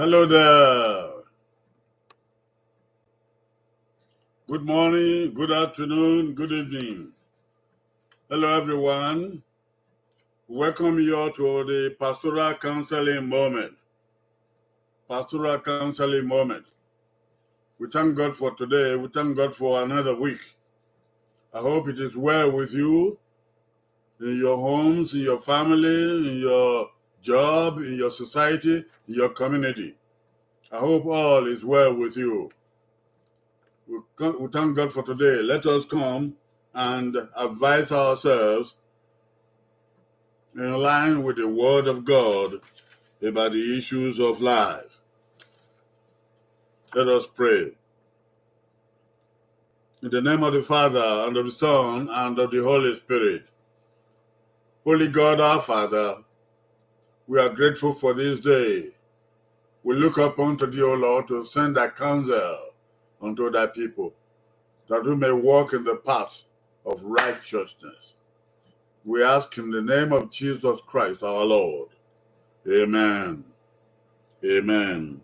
Hello there. Good morning, good afternoon, good evening. Hello, everyone. Welcome you all to the Pastoral Counseling Moment. Pastoral Counseling Moment. We thank God for today. We thank God for another week. I hope it is well with you in your homes, in your family, in your job, in your society, in your community. I hope all is well with you. We thank God for today. Let us come and advise ourselves in line with the Word of God about the issues of life. Let us pray. In the name of the Father, and of the Son, and of the Holy Spirit. Holy God, our Father, we are grateful for this day. We look up unto thee, O Lord, to send thy counsel unto thy people, that we may walk in the path of righteousness. We ask in the name of Jesus Christ, our Lord. Amen. Amen.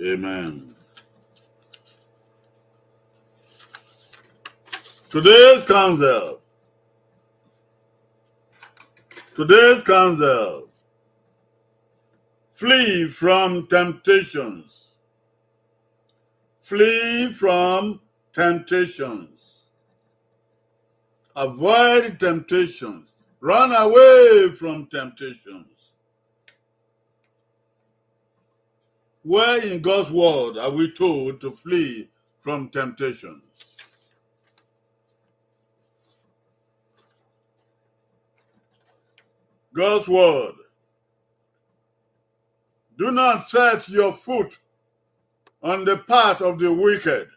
Amen. Today's counsel. Flee from temptations. Flee from temptations. Avoid temptations. Run away from temptations. Where in God's word are we told to flee from temptations? God's word. Do not set your foot on the path of the wicked,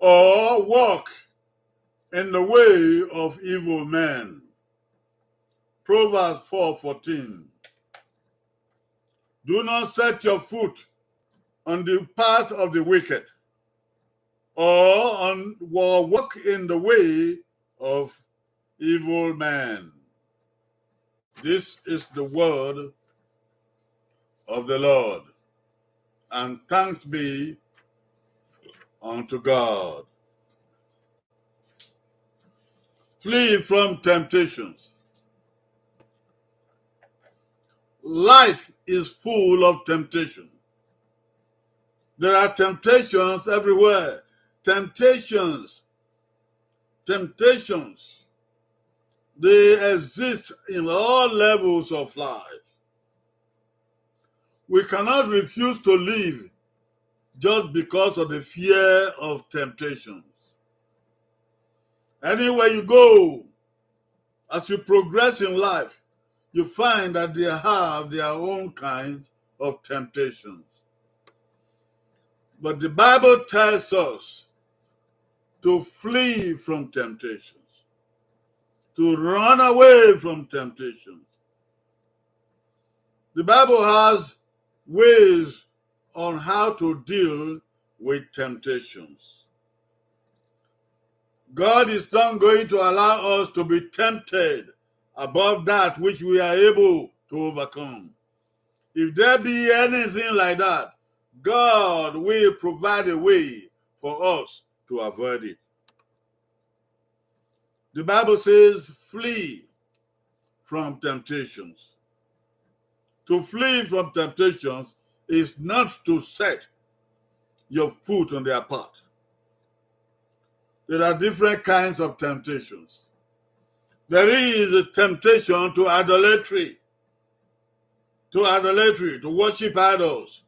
or walk in the way of evil men. Proverbs 4:14. Do not set your foot on the path of the wicked, or walk in the way of evil men. This is the word of the Lord, and thanks be unto God. Flee from temptations. Life is full of temptation. There are temptations everywhere. Temptations. They exist in all levels of life. We cannot refuse to live just because of the fear of temptations. Anywhere you go, as you progress in life, you find that they have their own kinds of temptations. But the Bible tells us to flee from temptations, to run away from temptations. The Bible has ways on how to deal with temptations. God is not going to allow us to be tempted above that which we are able to overcome. If there be anything like that, God will provide a way for us to avoid it. The Bible says, flee from temptations. To flee from temptations is not to set your foot on their part. There are different kinds of temptations. There is a temptation to idolatry, to worship idols.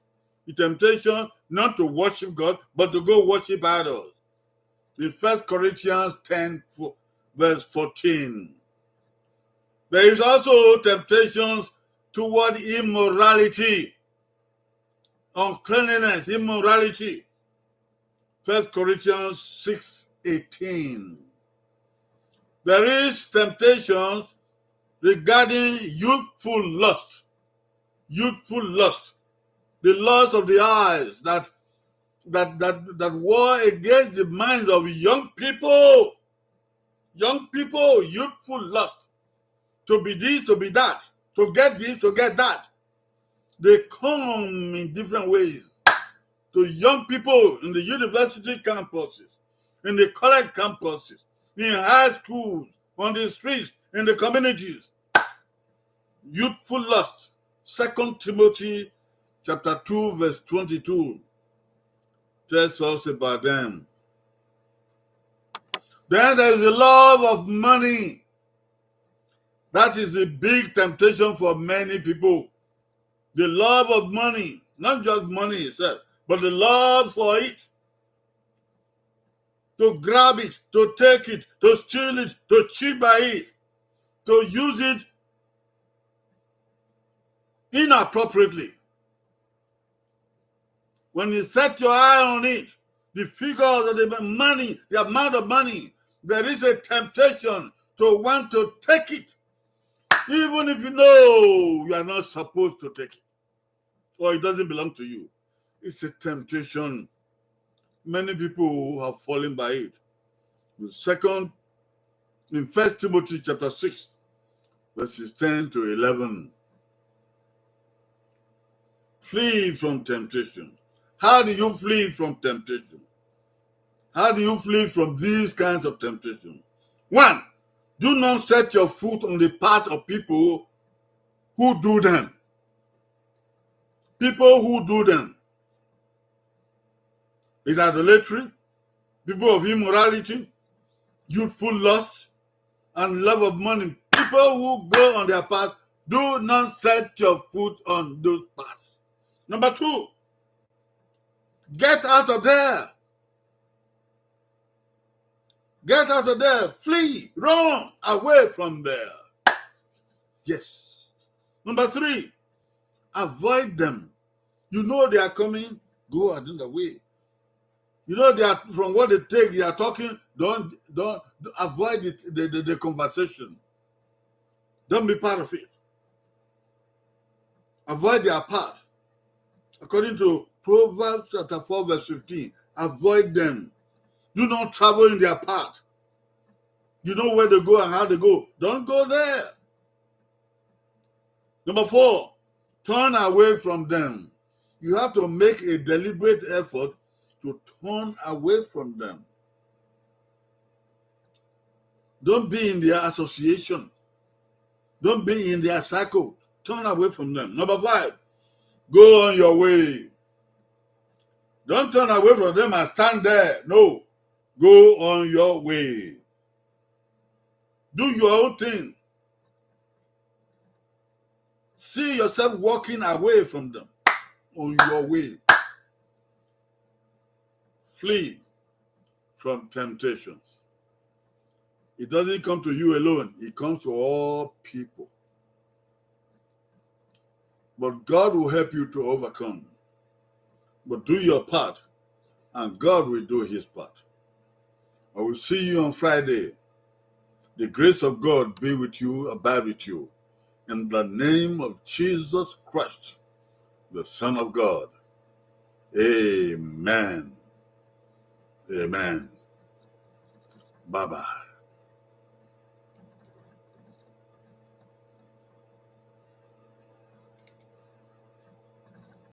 The temptation not to worship God, but to go worship idols. In 1 Corinthians 10, verse 14. There is also temptations toward immorality, uncleanliness, immorality. 1 Corinthians 6:18. There is temptations regarding youthful lust. Youthful lust. The lust of the eyes that war against the minds of young people. Young people, youthful lust. To be this, to be that. To get this, to get that. They come in different ways. To young people in the university campuses, in the college campuses, in high schools, on the streets, in the communities. Youthful lust. 2 Timothy chapter 2, verse 22 tells us about them. Then there is the love of money. That is a big temptation for many people. The love of money, not just money itself, but the love for it. To grab it, to take it, to steal it, to cheat by it, to use it inappropriately. When you set your eye on it, the figures of the money, the amount of money, there is a temptation to want to take it, even if you know you are not supposed to take it, or it doesn't belong to you. It's a temptation. Many people have fallen by it. In 1 Timothy chapter 6, verses 10 to 11. Flee from temptation. How do you flee from temptation? How do you flee from these kinds of temptation? 1, do not set your foot on the path of people who do them. People who do them. In idolatry, people of immorality, youthful lust, and love of money. People who go on their path, do not set your foot on those paths. Number 2, get out of there. Get out of there. Flee. Run away from there. Yes. Number 3, avoid them. You know they are coming, go another way. You know they are, from what they take, they are talking, don't avoid it, the conversation. Don't be part of it. Avoid their path. According to Proverbs chapter 4, verse 15, avoid them. Do not travel in their path. You know where they go and how they go. Don't go there. Number 4, turn away from them. You have to make a deliberate effort to turn away from them. Don't be in their association. Don't be in their circle. Turn away from them. Number 5, go on your way. Don't turn away from them and stand there. No. Go on your way. Do your own thing. See yourself walking away from them on your way. Flee from temptations. It doesn't come to you alone. It comes to all people. But God will help you to overcome. But do your part, and God will do his part. I will see you on Friday. The grace of God be with you, abide with you. In the name of Jesus Christ, the Son of God. Amen. Amen. Bye-bye.